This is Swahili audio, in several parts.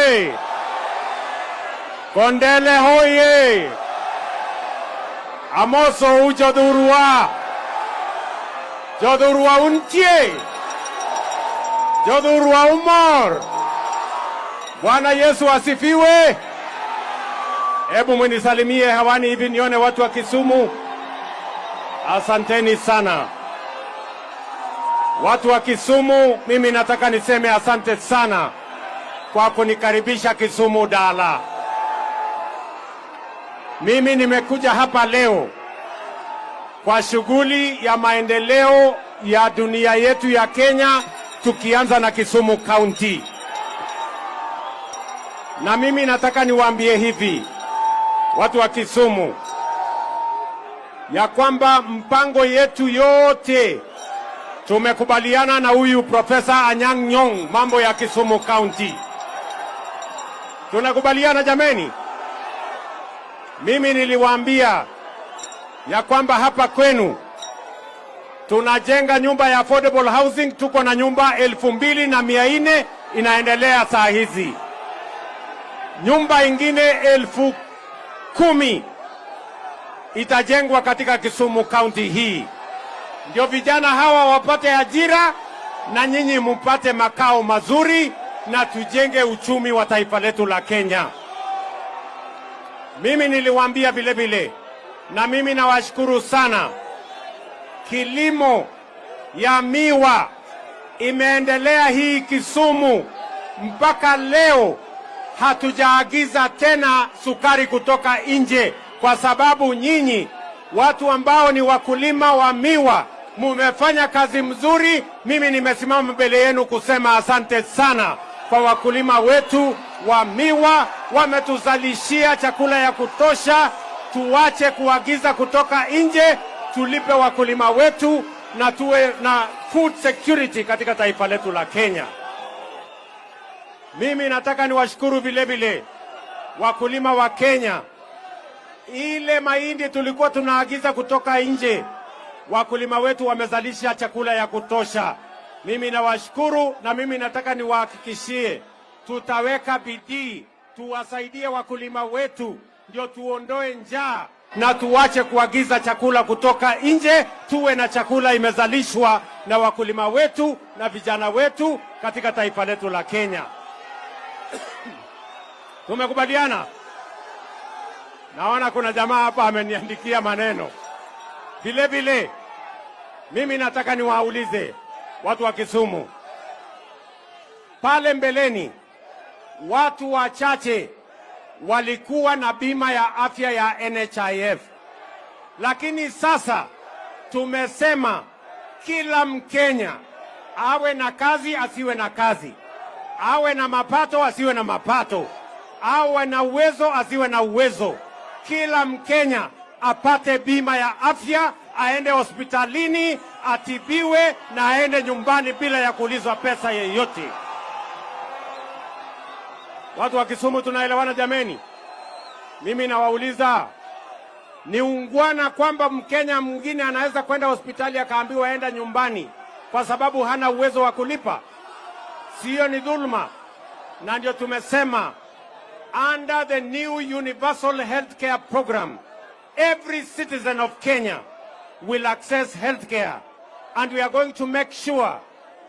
hoye! Kondele hoye! Amoso ujodurua! Jodurua untie! Jodurua umor! Bwana Yesu asifiwe! Hebu mnisalimie hewani hivi nione watu wa Kisumu. Asanteni sana. Watu wa Kisumu, mimi nataka niseme asante sana kwa kunikaribisha Kisumu Dala. Mimi nimekuja hapa leo kwa shughuli ya maendeleo ya dunia yetu ya Kenya, tukianza na Kisumu County. Na mimi nataka niwaambie hivi, watu wa Kisumu, ya kwamba mpango yetu yote tumekubaliana na huyu Profesa Anyang' Nyong'o mambo ya Kisumu County. Tunakubaliana jameni? Mimi niliwaambia ya kwamba hapa kwenu tunajenga nyumba ya affordable housing, tuko na nyumba 2,400 inaendelea saa hizi. Nyumba ingine 10,000 itajengwa katika Kisumu County hii. Ndio vijana hawa wapate ajira na nyinyi mpate makao mazuri na tujenge uchumi wa taifa letu la Kenya. Mimi niliwaambia vile vile, na mimi nawashukuru sana, kilimo ya miwa imeendelea hii Kisumu mpaka leo. Hatujaagiza tena sukari kutoka nje kwa sababu nyinyi watu ambao ni wakulima wa miwa mumefanya kazi mzuri. Mimi nimesimama mbele yenu kusema asante sana kwa wakulima wetu wa miwa, wametuzalishia chakula ya kutosha. Tuache kuagiza kutoka nje, tulipe wakulima wetu na tuwe na food security katika taifa letu la Kenya. Mimi nataka niwashukuru vile vile wakulima wa Kenya. Ile mahindi tulikuwa tunaagiza kutoka nje, wakulima wetu wamezalisha chakula ya kutosha. Mimi nawashukuru, na mimi nataka niwahakikishie tutaweka bidii tuwasaidie wakulima wetu, ndio tuondoe njaa na tuache kuagiza chakula kutoka nje, tuwe na chakula imezalishwa na wakulima wetu na vijana wetu katika taifa letu la Kenya. Tumekubaliana? Naona kuna jamaa hapa ameniandikia maneno. Vile vile mimi nataka niwaulize watu wa Kisumu, pale mbeleni watu wachache walikuwa na bima ya afya ya NHIF, lakini sasa tumesema kila Mkenya awe na kazi asiwe na kazi, awe na mapato asiwe na mapato, awe na uwezo asiwe na uwezo, kila Mkenya apate bima ya afya, aende hospitalini atibiwe na aende nyumbani bila ya kuulizwa pesa yeyote. Watu wa Kisumu, tunaelewana jameni? Mimi nawauliza, ni ungwana kwamba Mkenya mwingine anaweza kwenda hospitali akaambiwa aenda nyumbani kwa sababu hana uwezo wa kulipa? Sio ni dhulma? Na ndio tumesema under the new universal healthcare program, every citizen of Kenya will access healthcare, and we are going to make sure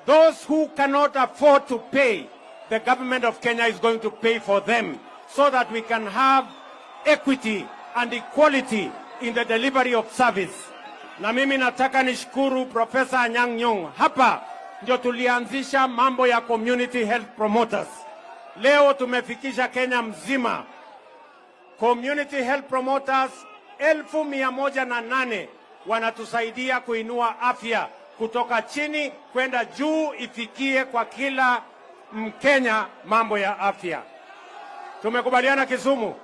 those who cannot afford to pay, the government of Kenya is going to pay for them, so that we can have equity and equality in the delivery of service. Na mimi nataka nishukuru Profesa Anyang' Nyong'o. Hapa ndio tulianzisha mambo ya community health promoters. Leo tumefikisha Kenya mzima community health promoters 1,108 wanatusaidia kuinua afya kutoka chini kwenda juu, ifikie kwa kila Mkenya mambo ya afya. Tumekubaliana Kisumu?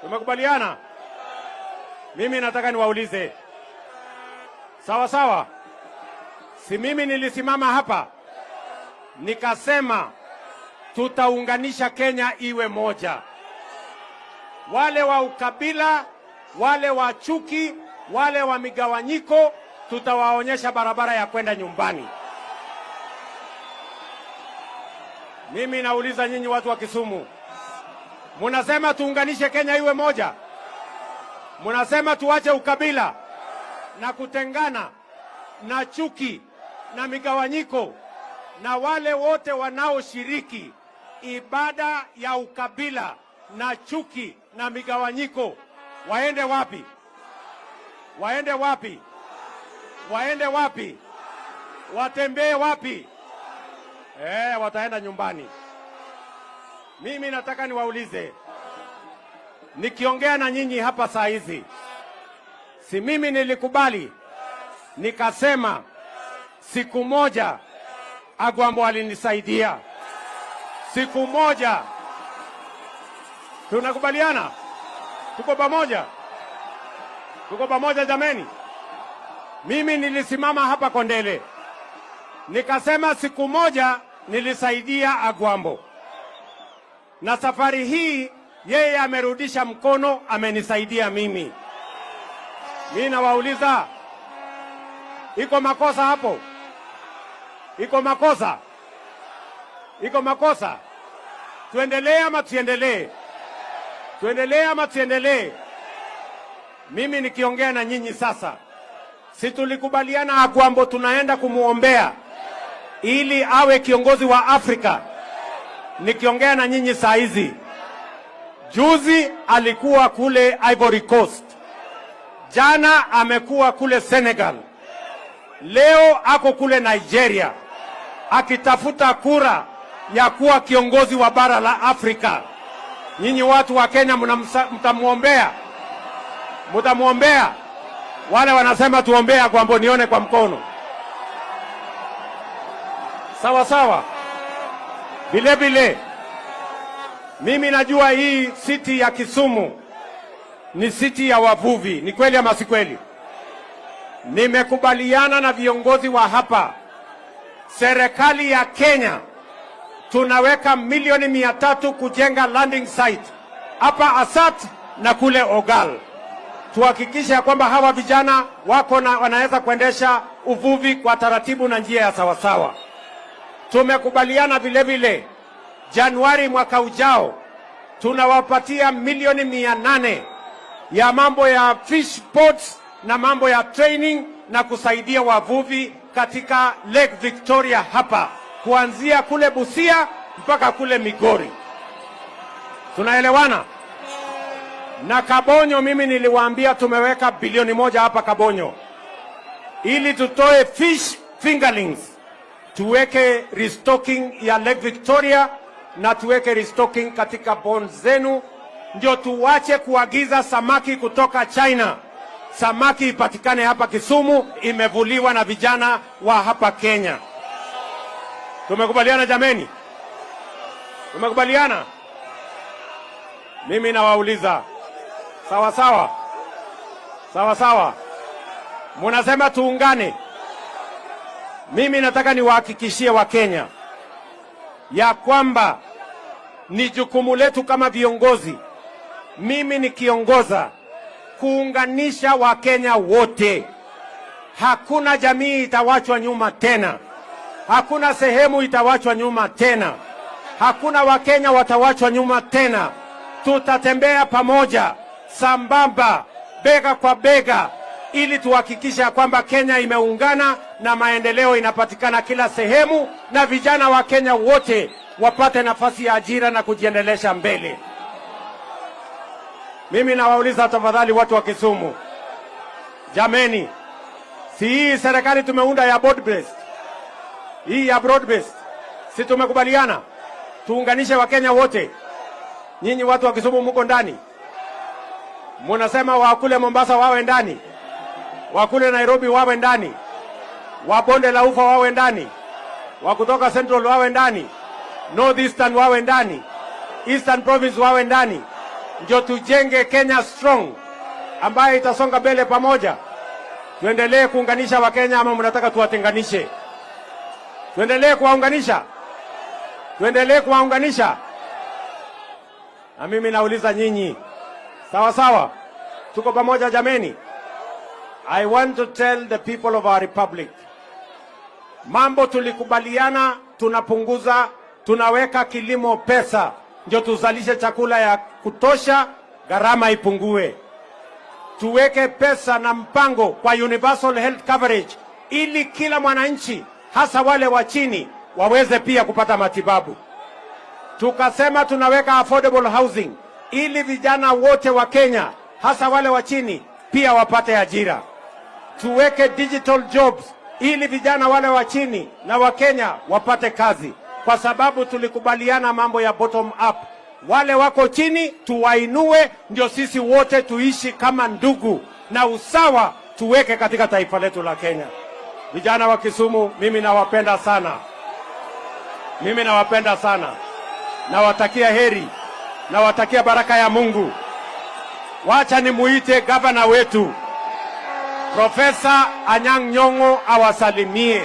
Tumekubaliana? Mimi nataka niwaulize, sawa sawa? Si mimi nilisimama hapa nikasema tutaunganisha Kenya iwe moja. Wale wa ukabila, wale wa chuki, wale wa migawanyiko, tutawaonyesha barabara ya kwenda nyumbani. Mimi nauliza nyinyi watu wa Kisumu, munasema tuunganishe Kenya iwe moja? Munasema tuache ukabila na kutengana na chuki na migawanyiko, na wale wote wanaoshiriki ibada ya ukabila na chuki na migawanyiko waende wapi? Waende wapi? Waende wapi? Watembee wapi? Wataenda nyumbani. Mimi nataka niwaulize, nikiongea na nyinyi hapa saa hizi, si mimi nilikubali nikasema siku moja Agwambo alinisaidia. Siku moja. Tunakubaliana? Tuko pamoja? Tuko pamoja jameni? Mimi nilisimama hapa Kondele nikasema siku moja nilisaidia Agwambo, na safari hii yeye amerudisha mkono, amenisaidia mimi. Mimi nawauliza, iko makosa hapo? Iko makosa? Iko makosa? Tuendelee ama tuendelee? Tuendelee ama tuendelee? Mimi nikiongea na nyinyi sasa, si tulikubaliana Agwambo tunaenda kumuombea ili awe kiongozi wa Afrika? Nikiongea na nyinyi saa hizi, juzi alikuwa kule Ivory Coast, jana amekuwa kule Senegal, leo ako kule Nigeria akitafuta kura ya kuwa kiongozi wa bara la Afrika. Nyinyi watu wa Kenya mtamuombea? Mtamuombea? Wale wanasema tuombea Agwambo nione kwa mkono. Sawa sawa. Vile vile mimi najua hii city ya Kisumu ni city ya wavuvi. Ni kweli ama si kweli? Nimekubaliana na viongozi wa hapa, serikali ya Kenya tunaweka milioni 300 kujenga landing site hapa Asat na kule Ogal. Tuhakikishe ya kwamba hawa vijana wako na wanaweza kuendesha uvuvi kwa taratibu na njia ya sawasawa. Tumekubaliana vile vile Januari mwaka ujao tunawapatia milioni 800 ya mambo ya fish ports na mambo ya training na kusaidia wavuvi katika Lake Victoria hapa, kuanzia kule Busia mpaka kule Migori. Tunaelewana? Na Kabonyo, mimi niliwaambia tumeweka bilioni 1 hapa Kabonyo ili tutoe fish fingerlings, tuweke restocking ya Lake Victoria na tuweke restocking katika ponds zenu, ndio tuwache kuagiza samaki kutoka China. Samaki ipatikane hapa Kisumu, imevuliwa na vijana wa hapa Kenya. Tumekubaliana jameni? Tumekubaliana? Mimi nawauliza, sawa sawa? Sawa sawa? Munasema tuungane. Mimi nataka niwahakikishie Wakenya ya kwamba ni jukumu letu kama viongozi, mimi nikiongoza, kuunganisha Wakenya wote. Hakuna jamii itawachwa nyuma tena. Hakuna sehemu itawachwa nyuma tena. Hakuna Wakenya watawachwa nyuma tena. Tutatembea pamoja, sambamba, bega kwa bega, ili tuhakikisha kwamba Kenya imeungana na maendeleo inapatikana kila sehemu, na vijana wa Kenya wote wapate nafasi ya ajira na kujiendelesha mbele. Mimi nawauliza tafadhali watu wa Kisumu, jameni, si hii serikali tumeunda ya broad based, hii ya broad based, si tumekubaliana tuunganishe Wakenya wote? Nyinyi watu wa Kisumu mko ndani, munasema wakule Mombasa wawe ndani, wakule Nairobi wawe ndani, wa Bonde la Ufa wawe ndani, wa kutoka Central wawe ndani, North Eastern wawe ndani, Eastern Province wawe ndani, ndio tujenge Kenya strong ambayo itasonga mbele pamoja. Tuendelee kuunganisha Wakenya ama mnataka tuwatenganishe? Tuendelee kuwaunganisha? Tuendelee kuwaunganisha? Na mimi nauliza nyinyi, sawa sawa? Tuko pamoja jameni? I want to tell the people of our republic, mambo tulikubaliana, tunapunguza tunaweka kilimo pesa ndio tuzalishe chakula ya kutosha, gharama ipungue. Tuweke pesa na mpango kwa universal health coverage ili kila mwananchi hasa wale wa chini waweze pia kupata matibabu. Tukasema tunaweka affordable housing ili vijana wote wa Kenya hasa wale wa chini pia wapate ajira. Tuweke digital jobs ili vijana wale wa chini na wa Kenya wapate kazi, kwa sababu tulikubaliana mambo ya bottom up. Wale wako chini tuwainue, ndio sisi wote tuishi kama ndugu, na usawa tuweke katika taifa letu la Kenya. Vijana wa Kisumu, mimi nawapenda sana, nawatakia heri, nawatakia baraka ya Mungu. Wacha nimuite gavana wetu Profesa Anyang' Nyong'o awasalimie.